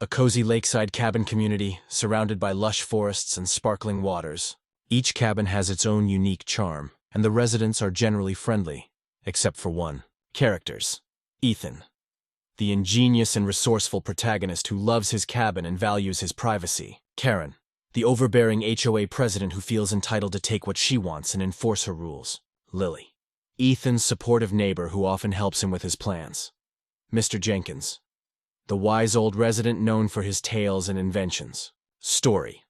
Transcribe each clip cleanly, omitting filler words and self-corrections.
a cozy lakeside cabin community surrounded by lush forests and sparkling waters. Each cabin has its own unique charm, and the residents are generally friendly, except for one. Characters. Ethan, the ingenious and resourceful protagonist who loves his cabin and values his privacy. Karen, the overbearing HOA president who feels entitled to take what she wants and enforce her rules. Lily, Ethan's supportive neighbor who often helps him with his plans. Mr. Jenkins, the wise old resident known for his tales and inventions. Story.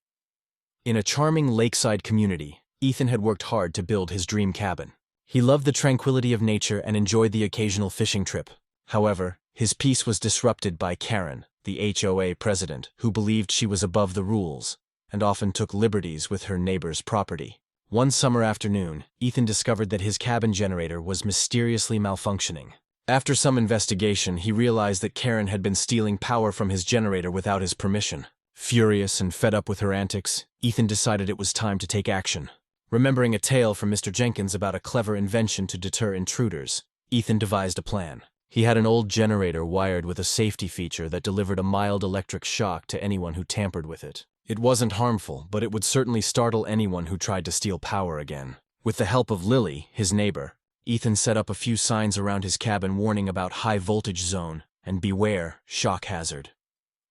In a charming lakeside community, Ethan had worked hard to build his dream cabin. He loved the tranquility of nature and enjoyed the occasional fishing trip. However, his peace was disrupted by Karen, the HOA president, who believed she was above the rules and often took liberties with her neighbor's property. One summer afternoon, Ethan discovered that his cabin generator was mysteriously malfunctioning. After some investigation, he realized that Karen had been stealing power from his generator without his permission. Furious and fed up with her antics, Ethan decided it was time to take action. Remembering a tale from Mr. Jenkins about a clever invention to deter intruders, Ethan devised a plan. He had an old generator wired with a safety feature that delivered a mild electric shock to anyone who tampered with it. It wasn't harmful, but it would certainly startle anyone who tried to steal power again. With the help of Lily, his neighbor, Ethan set up a few signs around his cabin warning about high voltage zone and beware shock hazard.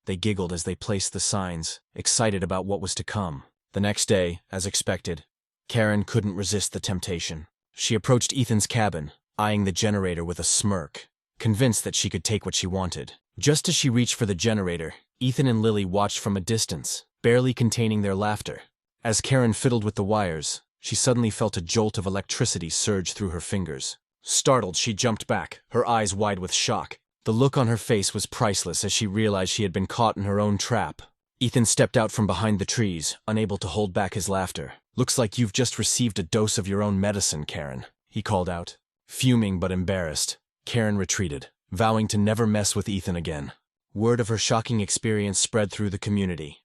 They giggled as they placed the signs, excited about what was to come. The next day, as expected, Karen couldn't resist the temptation. She approached Ethan's cabin, eyeing the generator with a smirk, convinced that she could take what she wanted. Just as she reached for the generator, Ethan and Lily watched from a distance, barely containing their laughter. As Karen fiddled with the wires, she suddenly felt a jolt of electricity surge through her fingers. Startled, she jumped back, her eyes wide with shock. The look on her face was priceless as she realized she had been caught in her own trap. Ethan stepped out from behind the trees, unable to hold back his laughter. "Looks like you've just received a dose of your own medicine, Karen," he called out. Fuming but embarrassed, Karen retreated, vowing to never mess with Ethan again. Word of her shocking experience spread through the community,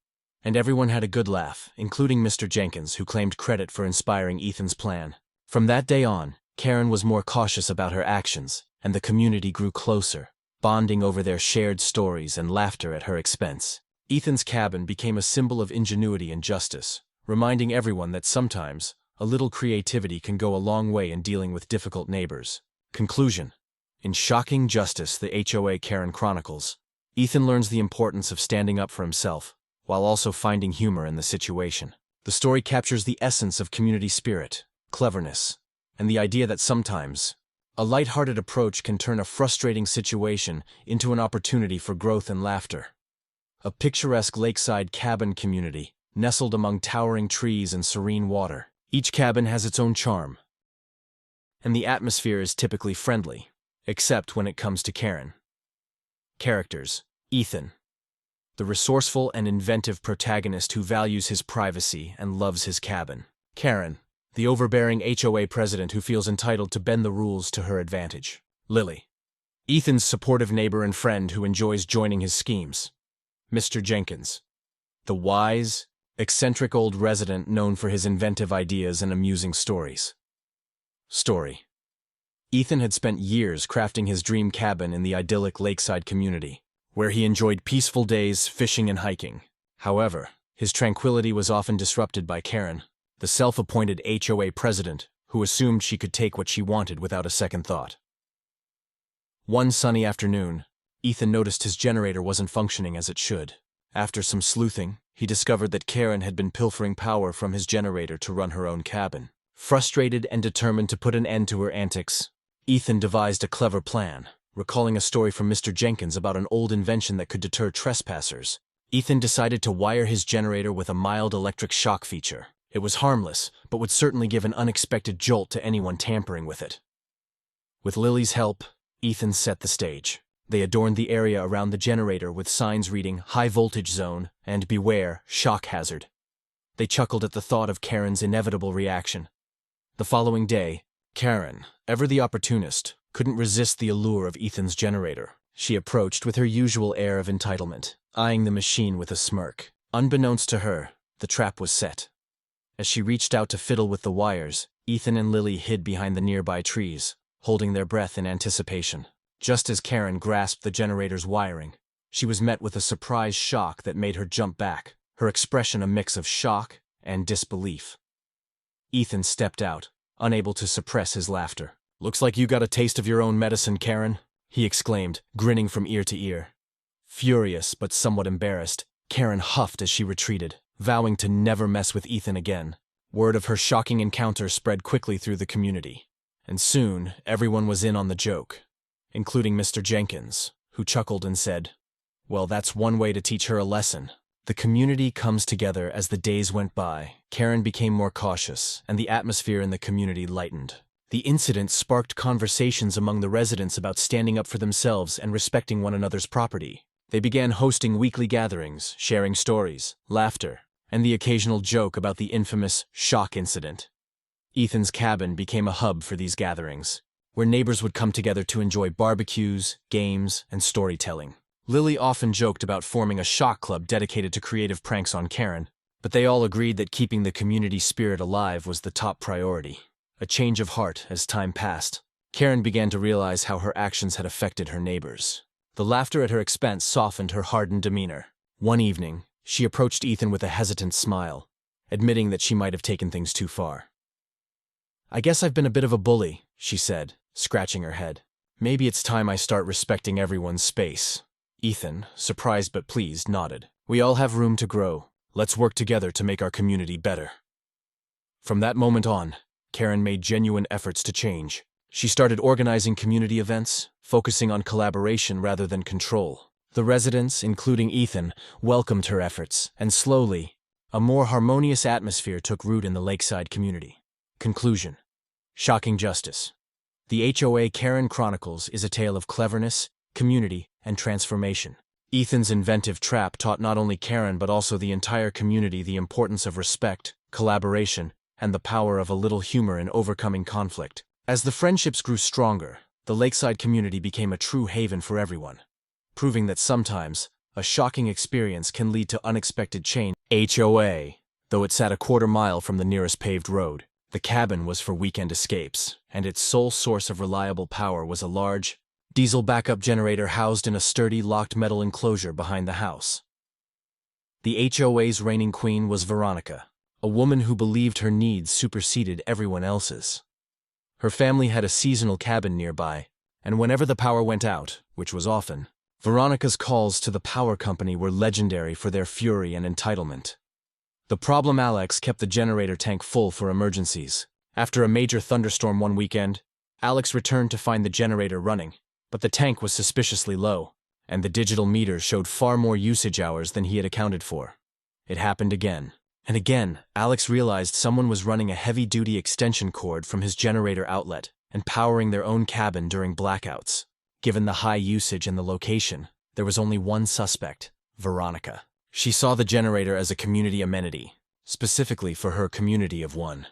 and everyone had a good laugh, including Mr. Jenkins, who claimed credit for inspiring Ethan's plan. From that day on, Karen was more cautious about her actions, and the community grew closer, bonding over their shared stories and laughter at her expense. Ethan's cabin became a symbol of ingenuity and justice, reminding everyone that sometimes a little creativity can go a long way in dealing with difficult neighbors. Conclusion. In shocking justice, the HOA Karen chronicles, Ethan learns the importance of standing up for himself, while also finding humor in the situation. The story captures the essence of community spirit, cleverness, and the idea that sometimes a light-hearted approach can turn a frustrating situation into an opportunity for growth and laughter. A picturesque lakeside cabin community, nestled among towering trees and serene water. Each cabin has its own charm, and the atmosphere is typically friendly, except when it comes to Karen. Characters. Ethan, the resourceful and inventive protagonist who values his privacy and loves his cabin. Karen, the overbearing HOA president who feels entitled to bend the rules to her advantage. Lily, Ethan's supportive neighbor and friend who enjoys joining his schemes. Mr. Jenkins, the wise, eccentric old resident known for his inventive ideas and amusing stories. Story. Ethan had spent years crafting his dream cabin in the idyllic lakeside community, where he enjoyed peaceful days fishing and hiking. However, his tranquility was often disrupted by Karen, the self-appointed HOA president, who assumed she could take what she wanted without a second thought. One sunny afternoon, Ethan noticed his generator wasn't functioning as it should. After some sleuthing, he discovered that Karen had been pilfering power from his generator to run her own cabin. Frustrated and determined to put an end to her antics, Ethan devised a clever plan. Recalling a story from Mr. Jenkins about an old invention that could deter trespassers, Ethan decided to wire his generator with a mild electric shock feature. It was harmless, but would certainly give an unexpected jolt to anyone tampering with it. With Lily's help, Ethan set the stage. They adorned the area around the generator with signs reading high voltage zone and beware shock hazard. They chuckled at the thought of Karen's inevitable reaction. The following day, Karen, ever the opportunist, couldn't resist the allure of Ethan's generator. She approached with her usual air of entitlement, eyeing the machine with a smirk. Unbeknownst to her, the trap was set. As she reached out to fiddle with the wires, Ethan and Lily hid behind the nearby trees, holding their breath in anticipation. Just as Karen grasped the generator's wiring, she was met with a surprise shock that made her jump back, her expression a mix of shock and disbelief. Ethan stepped out, unable to suppress his laughter. "Looks like you got a taste of your own medicine, Karen," he exclaimed, grinning from ear to ear. Furious but somewhat embarrassed, Karen huffed as she retreated, vowing to never mess with Ethan again. Word of her shocking encounter spread quickly through the community, and soon everyone was in on the joke, including Mr. Jenkins, who chuckled and said, "Well, that's one way to teach her a lesson." The community comes together as the days went by. Karen became more cautious, and the atmosphere in the community lightened. The incident sparked conversations among the residents about standing up for themselves and respecting one another's property. They began hosting weekly gatherings, sharing stories, laughter, and the occasional joke about the infamous shock incident. Ethan's cabin became a hub for these gatherings, where neighbors would come together to enjoy barbecues, games, and storytelling. Lily often joked about forming a shock club dedicated to creative pranks on Karen, but they all agreed that keeping the community spirit alive was the top priority. A change of heart as time passed. Karen began to realize how her actions had affected her neighbors. The laughter at her expense softened her hardened demeanor. One evening, she approached Ethan with a hesitant smile, admitting that she might have taken things too far. "I guess I've been a bit of a bully," she said, scratching her head. "Maybe it's time I start respecting everyone's space." Ethan, surprised but pleased, nodded. "We all have room to grow. Let's work together to make our community better." From that moment on, Karen made genuine efforts to change. She started organizing community events, focusing on collaboration rather than control. The residents, including Ethan, welcomed her efforts, and slowly, a more harmonious atmosphere took root in the lakeside community. Conclusion. Shocking justice. The HOA Karen Chronicles is a tale of cleverness, community, and transformation. Ethan's inventive trap taught not only Karen but also the entire community the importance of respect, collaboration, and the power of a little humor in overcoming conflict. As the friendships grew stronger, the lakeside community became a true haven for everyone, proving that sometimes a shocking experience can lead to unexpected change. HOA, though it sat a quarter-mile from the nearest paved road, the cabin was for weekend escapes, and its sole source of reliable power was a large, diesel backup generator housed in a sturdy locked metal enclosure behind the house. The HOA's reigning queen was Veronica, a woman who believed her needs superseded everyone else's. Her family had a seasonal cabin nearby, and whenever the power went out, which was often, Veronica's calls to the power company were legendary for their fury and entitlement. The problem Alex kept the generator tank full for emergencies. After a major thunderstorm one weekend, Alex returned to find the generator running, but the tank was suspiciously low, and the digital meter showed far more usage hours than he had accounted for. It happened again. And again, Alex realized someone was running a heavy-duty extension cord from his generator outlet and powering their own cabin during blackouts. Given the high usage and the location, there was only one suspect, Veronica. She saw the generator as a community amenity, specifically for her community of one.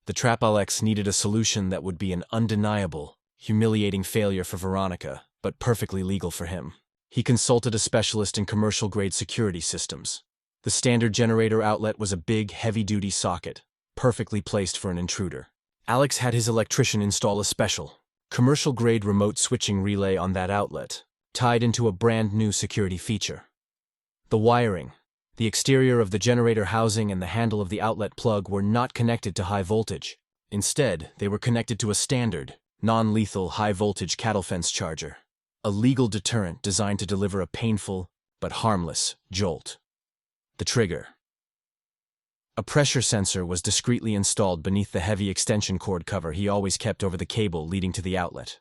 The trap Alex needed a solution that would be an undeniable, humiliating failure for Veronica, but perfectly legal for him. He consulted a specialist in commercial-grade security systems. The standard generator outlet was a big, heavy-duty socket, perfectly placed for an intruder. Alex had his electrician install a special, commercial-grade remote switching relay on that outlet, tied into a brand-new security feature. The wiring, the exterior of the generator housing and the handle of the outlet plug were not connected to high voltage. Instead, they were connected to a standard, non-lethal high-voltage cattle fence charger, a legal deterrent designed to deliver a painful but harmless jolt. The trigger. A pressure sensor was discreetly installed beneath the heavy extension cord cover he always kept over the cable leading to the outlet.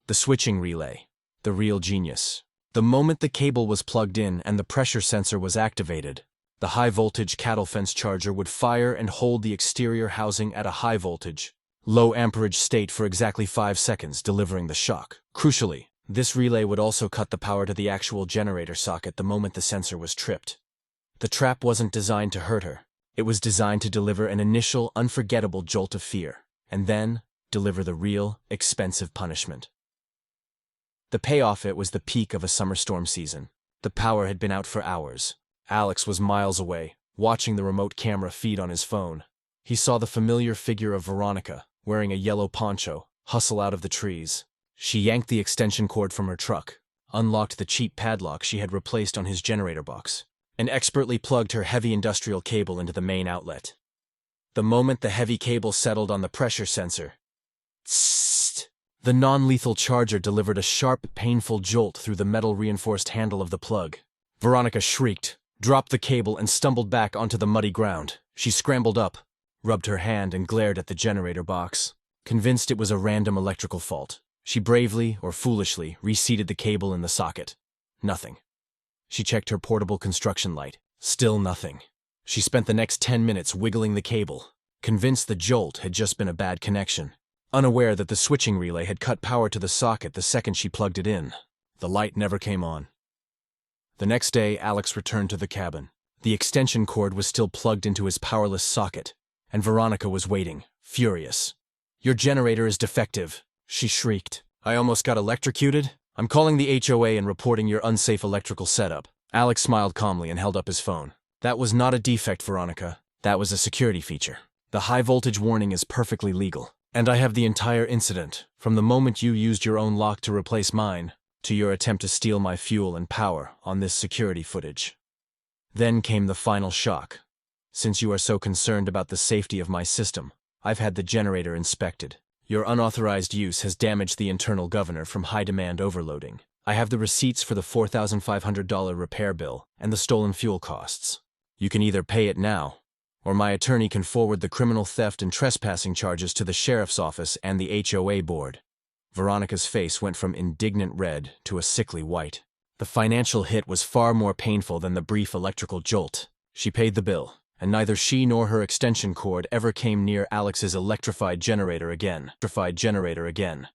The switching relay. The real genius. The moment the cable was plugged in and the pressure sensor was activated, the high-voltage cattle fence charger would fire and hold the exterior housing at a high-voltage, low-amperage state for exactly 5 seconds, delivering the shock. Crucially, this relay would also cut the power to the actual generator socket the moment the sensor was tripped. The trap wasn't designed to hurt her. It was designed to deliver an initial, unforgettable jolt of fear, and then deliver the real, expensive punishment. The payoff it was the peak of a summer storm season. The power had been out for hours. Alex was miles away, watching the remote camera feed on his phone. He saw the familiar figure of Veronica, wearing a yellow poncho, hustle out of the trees. She yanked the extension cord from her truck, unlocked the cheap padlock she had replaced on his generator box, and expertly plugged her heavy industrial cable into the main outlet. The moment the heavy cable settled on the pressure sensor, tssst, the non-lethal charger delivered a sharp, painful jolt through the metal-reinforced handle of the plug. Veronica shrieked, dropped the cable, and stumbled back onto the muddy ground. She scrambled up, rubbed her hand, and glared at the generator box. Convinced it was a random electrical fault, she bravely, or foolishly, reseated the cable in the socket. Nothing. She checked her portable construction light. Still nothing. She spent the next 10 minutes wiggling the cable, convinced the jolt had just been a bad connection, unaware that the switching relay had cut power to the socket the second she plugged it in. The light never came on. The next day, Alex returned to the cabin. The extension cord was still plugged into his powerless socket, and Veronica was waiting, furious. "Your generator is defective," she shrieked. "I almost got electrocuted. I'm calling the HOA and reporting your unsafe electrical setup." Alex smiled calmly and held up his phone. "That was not a defect, Veronica. That was a security feature. The high-voltage warning is perfectly legal. And I have the entire incident, from the moment you used your own lock to replace mine, to your attempt to steal my fuel and power on this security footage." Then came the final shock. "Since you are so concerned about the safety of my system, I've had the generator inspected. Your unauthorized use has damaged the internal governor from high-demand overloading. I have the receipts for the $4,500 repair bill and the stolen fuel costs. You can either pay it now, or my attorney can forward the criminal theft and trespassing charges to the sheriff's office and the HOA board." Veronica's face went from indignant red to a sickly white. The financial hit was far more painful than the brief electrical jolt. She paid the bill, and neither she nor her extension cord ever came near Alex's electrified generator again.